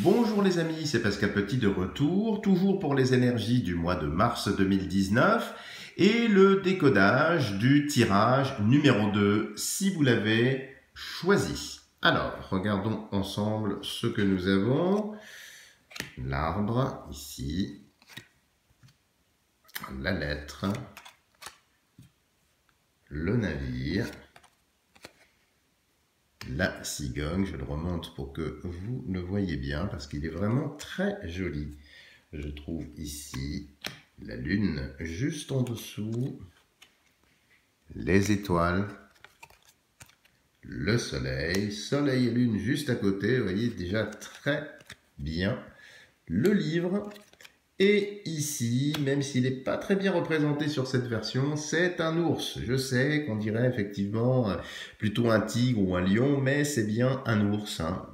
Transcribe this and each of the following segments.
Bonjour les amis, c'est Pascal Petit de retour, toujours pour les énergies du mois de mars 2019 et le décodage du tirage numéro 2 si vous l'avez choisi. Alors, regardons ensemble ce que nous avons. L'arbre, ici, la lettre, le navire, la cigogne, je le remonte pour que vous le voyez bien parce qu'il est vraiment très joli. Je trouve ici la lune juste en dessous, les étoiles, le soleil, soleil et lune juste à côté, vous voyez déjà très bien, le livre. Et ici, même s'il n'est pas très bien représenté sur cette version, c'est un ours. Je sais qu'on dirait effectivement plutôt un tigre ou un lion, mais c'est bien un ours, hein.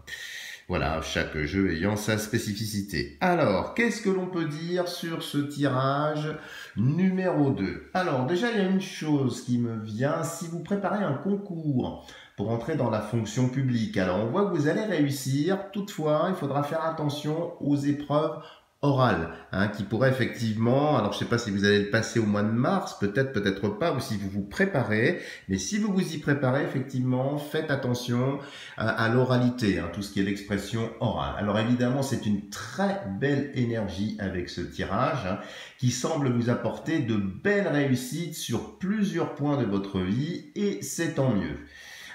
Voilà, chaque jeu ayant sa spécificité. Alors, qu'est-ce que l'on peut dire sur ce tirage numéro 2? Alors, déjà, il y a une chose qui me vient. Si vous préparez un concours pour entrer dans la fonction publique, alors on voit que vous allez réussir. Toutefois, il faudra faire attention aux épreuves orales, hein, qui pourrait effectivement, alors je ne sais pas si vous allez le passer au mois de mars, peut-être, peut-être pas, ou si vous vous préparez, mais si vous vous y préparez, effectivement, faites attention à l'oralité, hein, tout ce qui est l'expression orale. Alors évidemment, c'est une très belle énergie avec ce tirage, hein, qui semble vous apporter de belles réussites sur plusieurs points de votre vie, et c'est tant mieux.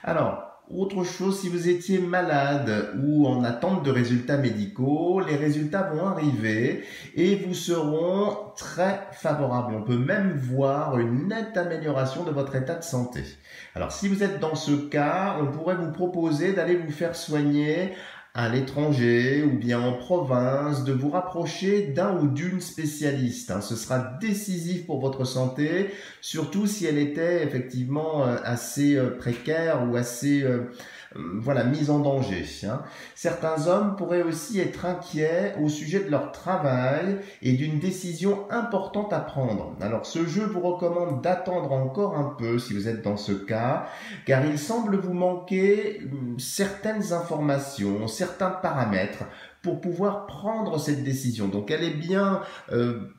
Alors, autre chose, si vous étiez malade ou en attente de résultats médicaux, les résultats vont arriver et vous seront très favorables. On peut même voir une nette amélioration de votre état de santé. Alors, si vous êtes dans ce cas, on pourrait vous proposer d'aller vous faire soigner à l'étranger ou bien en province, de vous rapprocher d'un ou d'une spécialiste, hein. Ce sera décisif pour votre santé, surtout si elle était effectivement assez précaire ou assez voilà, mise en danger, hein. Certains hommes pourraient aussi être inquiets au sujet de leur travail et d'une décision importante à prendre. Alors ce jeu vous recommande d'attendre encore un peu si vous êtes dans ce cas, car il semble vous manquer certaines informations, certains paramètres pour pouvoir prendre cette décision. Donc elle est bien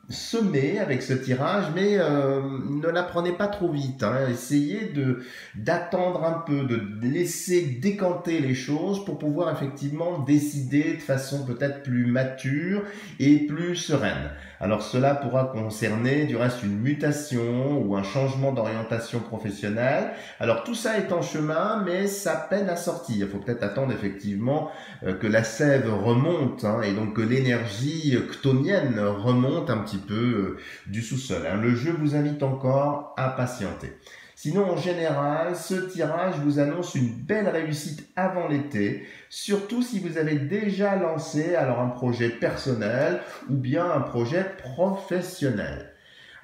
semée avec ce tirage, mais ne la prenez pas trop vite, hein. Essayez d'attendre un peu, de laisser décanter les choses pour pouvoir effectivement décider de façon peut-être plus mature et plus sereine. Alors cela pourra concerner du reste une mutation ou un changement d'orientation professionnelle. Alors tout ça est en chemin, mais ça peine à sortir. Il faut peut-être attendre effectivement que la sève remonte, hein, et donc que l'énergie chtonienne remonte un petit peu du sous-sol, hein. Le jeu vous invite encore à patienter. Sinon, en général, ce tirage vous annonce une belle réussite avant l'été, surtout si vous avez déjà lancé alors un projet personnel ou bien un projet professionnel.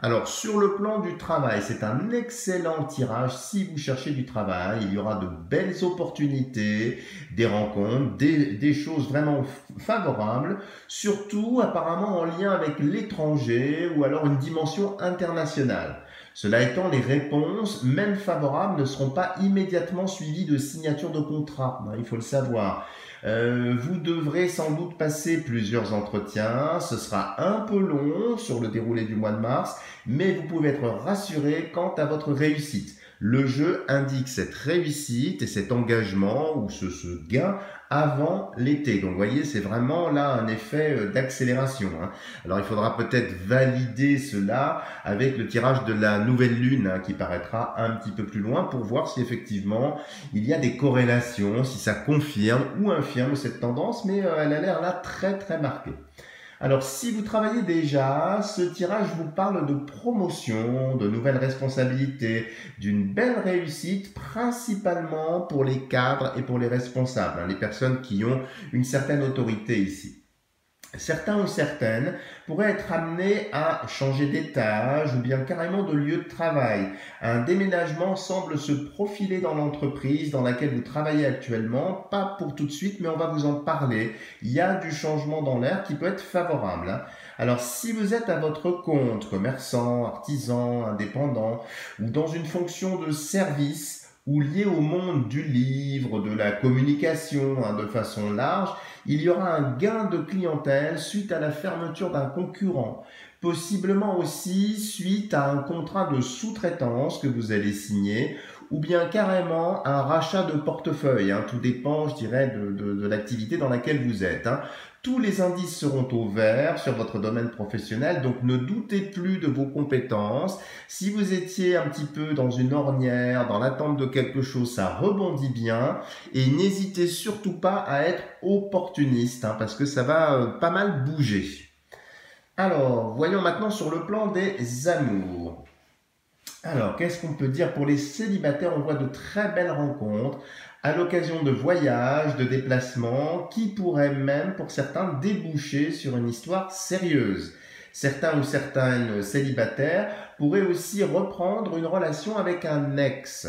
Alors, sur le plan du travail, c'est un excellent tirage si vous cherchez du travail. Il y aura de belles opportunités, des rencontres, des choses vraiment favorables, surtout apparemment en lien avec l'étranger ou alors une dimension internationale. Cela étant, les réponses, même favorables, ne seront pas immédiatement suivies de signature de contrat, il faut le savoir. Vous devrez sans doute passer plusieurs entretiens, ce sera un peu long sur le déroulé du mois de mars, mais vous pouvez être rassuré quant à votre réussite. Le jeu indique cette réussite et cet engagement ou ce gain avant l'été. Donc vous voyez, c'est vraiment là un effet d'accélération, hein. Alors il faudra peut-être valider cela avec le tirage de la nouvelle lune, hein, qui paraîtra un petit peu plus loin pour voir si effectivement il y a des corrélations, si ça confirme ou infirme cette tendance, mais elle a l'air là très très marquée. Alors, si vous travaillez déjà, ce tirage vous parle de promotion, de nouvelles responsabilités, d'une belle réussite, principalement pour les cadres et pour les responsables, hein, les personnes qui ont une certaine autorité ici. Certains ou certaines pourraient être amenés à changer d'étage ou bien carrément de lieu de travail. Un déménagement semble se profiler dans l'entreprise dans laquelle vous travaillez actuellement, pas pour tout de suite, mais on va vous en parler. Il y a du changement dans l'air qui peut être favorable, hein. Alors si vous êtes à votre compte, commerçant, artisan, indépendant, ou dans une fonction de service, ou liés au monde du livre, de la communication de façon large, il y aura un gain de clientèle suite à la fermeture d'un concurrent. Possiblement aussi suite à un contrat de sous-traitance que vous allez signer ou bien carrément un rachat de portefeuille. Tout dépend, je dirais, de l'activité dans laquelle vous êtes. Tous les indices seront au vert sur votre domaine professionnel, donc ne doutez plus de vos compétences. Si vous étiez un petit peu dans une ornière, dans l'attente de quelque chose, ça rebondit bien. Et n'hésitez surtout pas à être opportuniste, parce que ça va pas mal bouger. Alors, voyons maintenant sur le plan des amours. Alors, qu'est-ce qu'on peut dire pour les célibataires? On voit de très belles rencontres à l'occasion de voyages, de déplacements, qui pourraient même, pour certains, déboucher sur une histoire sérieuse. Certains ou certaines célibataires pourraient aussi reprendre une relation avec un ex.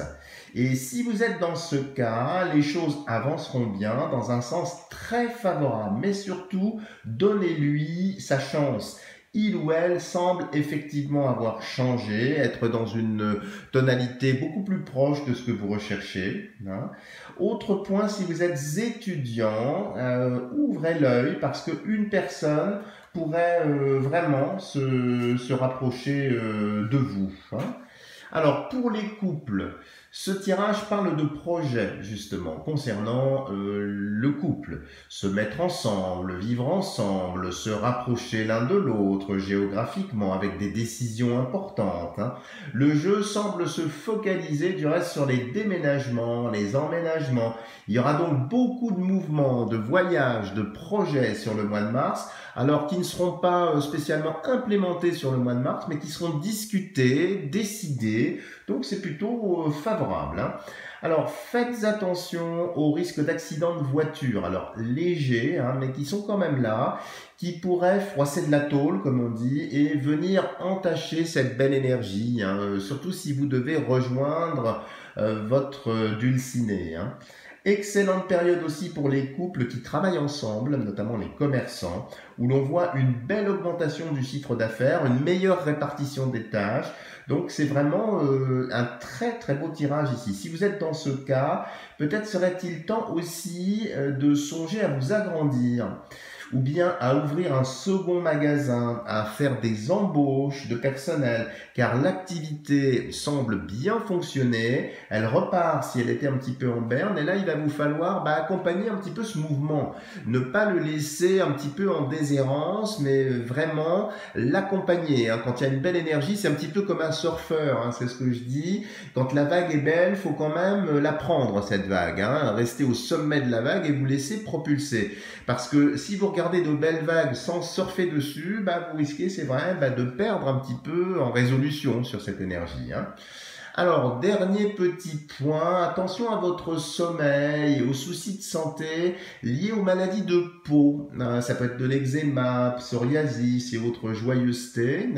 Et si vous êtes dans ce cas, les choses avanceront bien dans un sens très favorable. Mais surtout, donnez-lui sa chance. Il ou elle semble effectivement avoir changé, être dans une tonalité beaucoup plus proche de ce que vous recherchez. Autre point, si vous êtes étudiant, ouvrez l'œil parce qu'une personne pourrait vraiment se rapprocher de vous. Alors, pour les couples, ce tirage parle de projets, justement, concernant le couple. Se mettre ensemble, vivre ensemble, se rapprocher l'un de l'autre géographiquement avec des décisions importantes. Le jeu semble se focaliser du reste sur les déménagements, les emménagements. Il y aura donc beaucoup de mouvements, de voyages, de projets sur le mois de mars, alors qui ne seront pas spécialement implémentés sur le mois de mars, mais qui seront discutés, décidés. Donc c'est plutôt favorable. Alors faites attention au risque d'accident de voiture, alors légers, mais qui sont quand même là, qui pourraient froisser de la tôle, comme on dit, et venir entacher cette belle énergie, surtout si vous devez rejoindre votre dulciné. Excellente période aussi pour les couples qui travaillent ensemble, notamment les commerçants, où l'on voit une belle augmentation du chiffre d'affaires, une meilleure répartition des tâches. Donc c'est vraiment un très très beau tirage ici. Si vous êtes dans ce cas, peut-être serait-il temps aussi de songer à vous agrandir, ou bien à ouvrir un second magasin, à faire des embauches de personnel, car l'activité semble bien fonctionner, elle repart si elle était un petit peu en berne, et là il va vous falloir accompagner un petit peu ce mouvement, ne pas le laisser un petit peu en déshérence, mais vraiment l'accompagner. Quand il y a une belle énergie, c'est un petit peu comme un surfeur, c'est ce que je dis, quand la vague est belle, il faut quand même la prendre cette vague, rester au sommet de la vague et vous laisser propulser, parce que si vous regardez de belles vagues sans surfer dessus, vous risquez, c'est vrai, de perdre un petit peu en résolution sur cette énergie. Alors, dernier petit point, attention à votre sommeil, aux soucis de santé liés aux maladies de peau. Ça peut être de l'eczéma, psoriasis et autres joyeusetés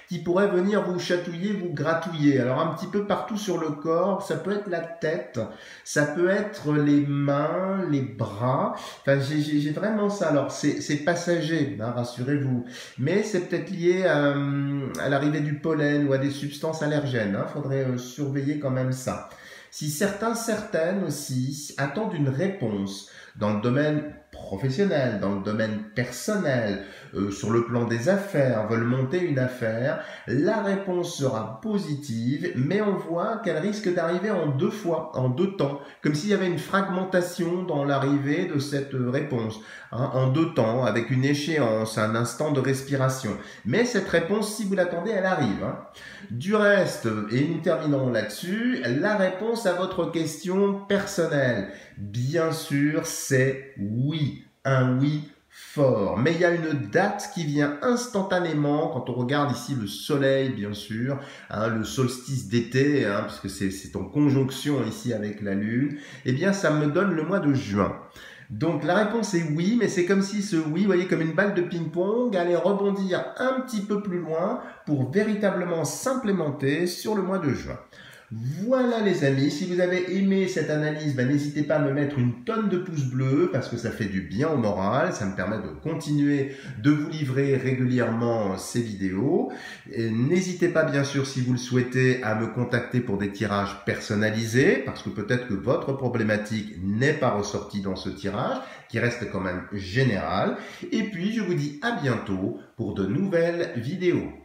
qui pourraient venir vous chatouiller, vous gratouiller. Alors, un petit peu partout sur le corps, ça peut être la tête, ça peut être les mains, les bras. Enfin, j'ai vraiment ça. Alors, c'est passager, rassurez-vous. Mais c'est peut-être lié à l'arrivée du pollen ou à des substances allergènes. Faudrait surveiller quand même ça. Si certaines aussi attendent une réponse dans le domaine professionnel, dans le domaine personnel, sur le plan des affaires, veulent monter une affaire, la réponse sera positive, mais on voit qu'elle risque d'arriver en deux fois, en deux temps, comme s'il y avait une fragmentation dans l'arrivée de cette réponse, en deux temps, avec une échéance, un instant de respiration. Mais cette réponse, si vous l'attendez, elle arrive. Du reste, et nous terminerons là-dessus, la réponse à votre question personnelle, bien sûr, c'est oui. Un oui fort. Mais il y a une date qui vient instantanément quand on regarde ici le soleil, bien sûr, le solstice d'été, puisque c'est en conjonction ici avec la lune, eh bien ça me donne le mois de juin. Donc la réponse est oui, mais c'est comme si ce oui, vous voyez, comme une balle de ping-pong, allait rebondir un petit peu plus loin pour véritablement s'implémenter sur le mois de juin. Voilà les amis, si vous avez aimé cette analyse, n'hésitez pas à me mettre une tonne de pouces bleus parce que ça fait du bien au moral, ça me permet de continuer de vous livrer régulièrement ces vidéos. N'hésitez pas bien sûr si vous le souhaitez à me contacter pour des tirages personnalisés parce que peut-être que votre problématique n'est pas ressortie dans ce tirage qui reste quand même général. Et puis je vous dis à bientôt pour de nouvelles vidéos.